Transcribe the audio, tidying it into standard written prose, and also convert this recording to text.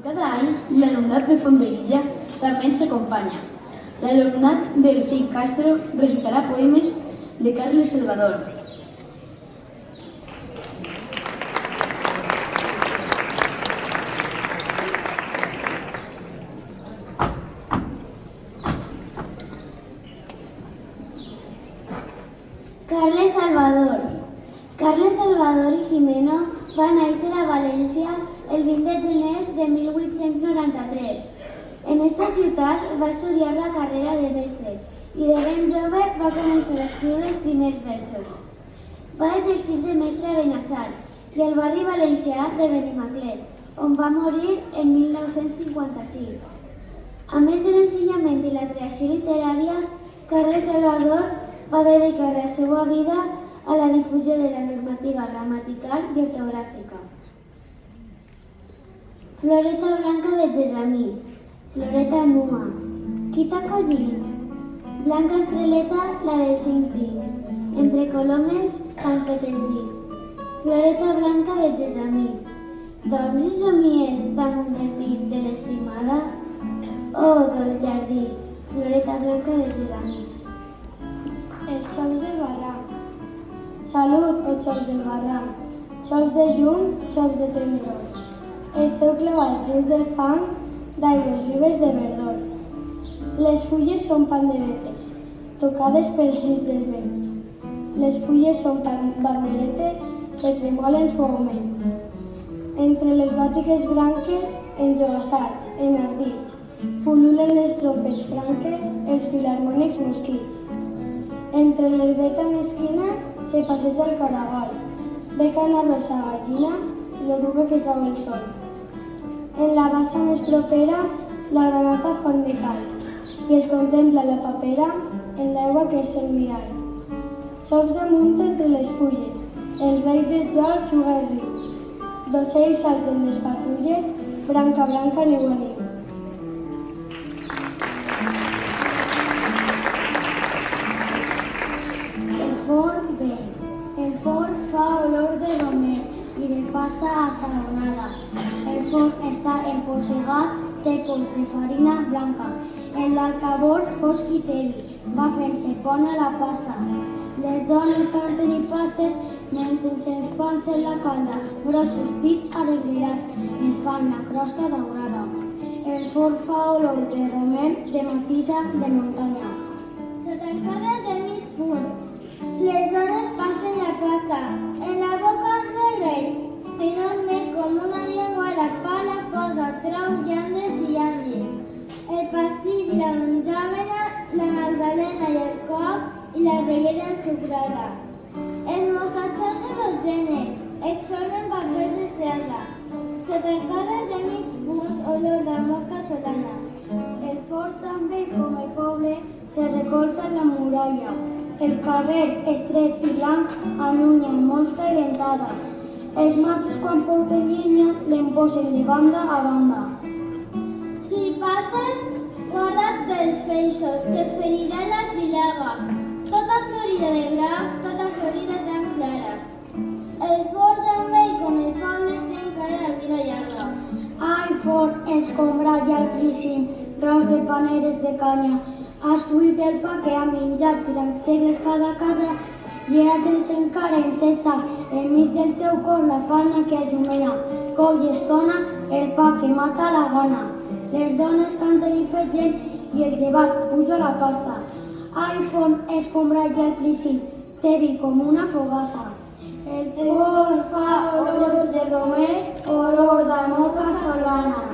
Cada any, l'alumnat de Fondeguilla també ens acompanya. L'alumnat del CIC Castro recitarà poemes de Carles Salvador. Carles Salvador i Gimeno va néixer a València el 20 de gener de 1893. En esta ciutat va estudiar la carrera de mestre i de ben jove va començar a escriure els primers versos. Va exercir de mestre a Benassal i al barri valencià de Benimaclet, on va morir en 1955. A més de l'ensenyament i la creació literària, Carles Salvador va dedicar la seva vida a la difusió de la normativa gramatical i ortogràfica. Floreta blanca de gessamí, floreta nua, qui t'ha collit? Blanca estreleta, la dels 5 pics, entre colomes han fet el llit. Floreta blanca de gessamí, dorms i somies damunt del pit de l'estimada? Oh, dolç jardí, floreta blanca de gessamí. Els xops del barranc. Salut, o xops del barranc. Xops de llum, xops de tendror. Esteu clavats dins del fang d'aigües vives de verdor. Les fulles són panderetes, tocades pels girs del vent. Les fulles són panderetes que tremolen suaument. Entre les gòtiques branques, enjogassats, enardits, pul·lulen les trompes franques, els filarmònics mosquits. Entre l'herbeta mesquina se passeja el caragol, beca una rosa gallina, l'oruga que cau el sol. En la bassa més propera, la granota font de cal, i es contempla la papera en l'aigua que és el mirall. Xops amunt entre les fulles, el rei de George juga al riu. D'ocells salten les patrulles, branca blanca niu a niu. El forn fa olor de romer i de pasta assaonada. El forn està empolsegat, té pols de farina blanca. En l'alcabor fosc i tebi, va fent-se bona la pasta. Les dones canten i pasten mentre se'ns pansen la calda. Grossos pits arreglats ens fan la crosta daurada. El forn fa olor de romer, de matissa, de muntanya. Sota arcades de mig punt, les dones pasten la pasta, en la boca un regreix, enorme com una llengua, la pala posa trau, llandes i llandis. El pastís i la menjàvena, la magdalena i el coc i la rollera ensucrada. Els mostatxos i dotzenes, exornen papers d'estrassa. Sota arcades de mig punt, olor d'amor casolana. El fort també, com el poble, se recolza en la muralla. El carrer, estret i blanc, anunya mosca i dentada. Els matos, quan porten llenya, l'emposen de banda a banda. Si passes, guarda't dels feixos, que et ferirà l'argilaga. Tota florida de gra, tota florida tan clara. El fort també, com el poble, té encara la vida llarga. Ai, fort, escombra i altíssim, ros de paneres de canya. Has buit el pa que ha menjat durant segles cada casa i ara tens encara encesa enmig del teu cor la fana que allumena. Cou i estona el pa que mata la gana. Les dones canten i fegen i el llevat puja la pasta. Ai, font, escombrat i altíssim, tevi com una fogassa. El forn fa olor de romer, olor d'amor casolana.